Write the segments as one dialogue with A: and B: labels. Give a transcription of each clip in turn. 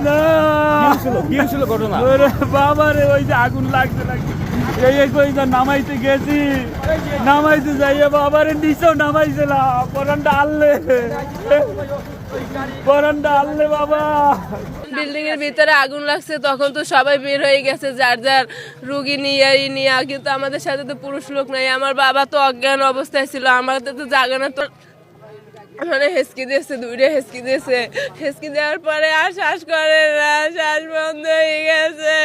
A: না
B: কি হয়েছিল ঘটনা?
A: ওরে বাবা রে, ওই যে আগুন লাগতে লাগছে, এই কই যা নামাইতে গেছি, নামাইতে যাইয়ে বাবারে নিচেও নামাইছিলাম, পরানটা আনলে বাবা।
C: বিল্ডিং এর ভিতরে আগুন লাগছে, তখন তো সবাই বের হয়ে গেছে যার যার রুগী নিয়ে, কিন্তু আমাদের সাথে তো পুরুষ লোক নাই। আমার বাবা তো অজ্ঞান অবস্থায় ছিল, আমাদের তো জাগানো তো মানে হেসকি দিয়েছে, দূরে হেসকি দেওয়ার পরে আর শ্বাস করে না, শ্বাস বন্ধ হয়ে গেছে,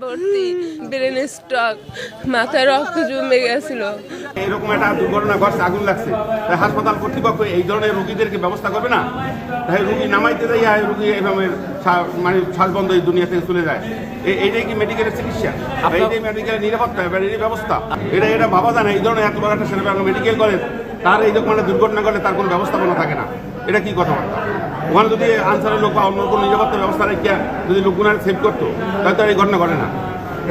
C: ভর্তি ব্রেন স্ট্রোক, মাথায় রক্ত জমে গেছিল।
D: এরকম একটা দুর্ঘটনা ঘটছে, আগুন লাগছে, তাই হাসপাতাল কর্তৃপক্ষ এই ধরনের রোগীদেরকে ব্যবস্থা করবে না? তাই রোগী নামাইতে যাই রোগী এইভাবে মানে শ্বাস বন্ধ এই দুনিয়া থেকে চলে যায়। এইটাই কি মেডিকেলের চিকিৎসা? এইটাই মেডিকেলের নিরাপত্তা, এই ব্যবস্থা? এটা ভাবা যায় না। এই ধরনের এত বড় একটা ছেলে মেডিকেল কলেজ, তার এই রকম একটা দুর্ঘটনা করলে তার কোনো ব্যবস্থাপনা থাকে না। এটা কি কথাবার্তা? ওখানে যদি আনসারের লোক বা অন্য কোনো নিরাপত্তা ব্যবস্থা রেখে যদি লোকগুলো সেভ করতো, তাহলে তো এই ঘটনা ঘটে না।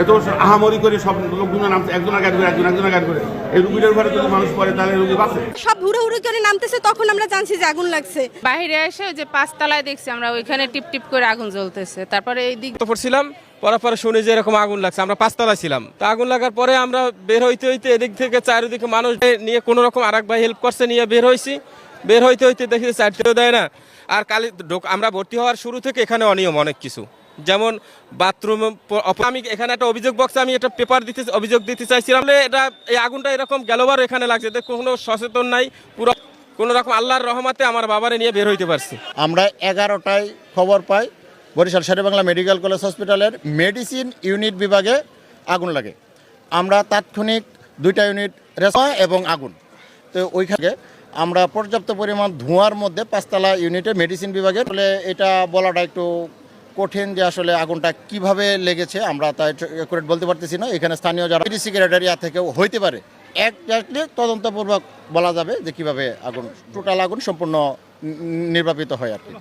D: এত আহামরি করে সব লোকগুলো নামছে, একজনের গাড়ি করে একজনের গাড়ি করে, এই রুগীটার ঘরে যদি মানুষ পড়ে তাহলে রুগী বাঁচে।
E: সব হুড়োহুড়ি করে নামতেছে, তখন আমরা জানছি যে আগুন লাগছে।
F: বাইরে এসে ওই যে 5 তলায় দেখছি আমরা, ওইখানে টিপ টিপ করে আগুন জ্বলতেছে। তারপরে এই দিক
G: পড়ছিলাম, পরে শুনি যে এরকম আগুন লাগছে। আমরা 5 তলায় ছিলাম। তা আগুন লাগার পরে আমরা বের হইতে এদিক থেকে চারিদিকে মানুষ নিয়ে কোনো রকম আরেক ভাই হেল্প করছে, নিয়ে বের হইতে দেখি চারটেও দেয় না। আর কালি আমরা ভর্তি হওয়ার শুরু থেকে এখানে অনিয়ম অনেক কিছু, যেমন বাথরুম। আমি এখানে একটা অভিযোগ বক্সে আমি একটা পেপার অভিযোগ দিতে চাইছিলাম, এটা এই আগুনটা এরকম গেলবার এখানে লাগছে, কোনো সচেতন নাই। পুরো কোনো রকম আল্লাহর রহমতে আমার বাবারে নিয়ে বের হইতে পারছি।
H: আমরা 11টায় খবর পাই বরিশাল শেরেবাংলা মেডিকেল কলেজ হসপিটালের মেডিসিন ইউনিট বিভাগে আগুন লাগে। আমরা তাৎক্ষণিক 2টা ইউনিট এবং আগুন, তো ওইখানে আমরা পর্যাপ্ত পরিমাণ ধোঁয়ার মধ্যে 5 তলা ইউনিটে মেডিসিন বিভাগে। আসলে এটা বলাটা একটু কঠিন যে আসলে আগুনটা কিভাবে লেগেছে, আমরা তাই অ্যাকুরেট বলতে পারতেছি না। এখানে স্থানীয় যারা সেক্রেটারিয়া থেকেও হইতে পারে, একজাক্টলি তদন্তপূর্বক বলা যাবে যে কিভাবে টোটাল আগুন সম্পূর্ণ নির্বাপিত হয় আর কি।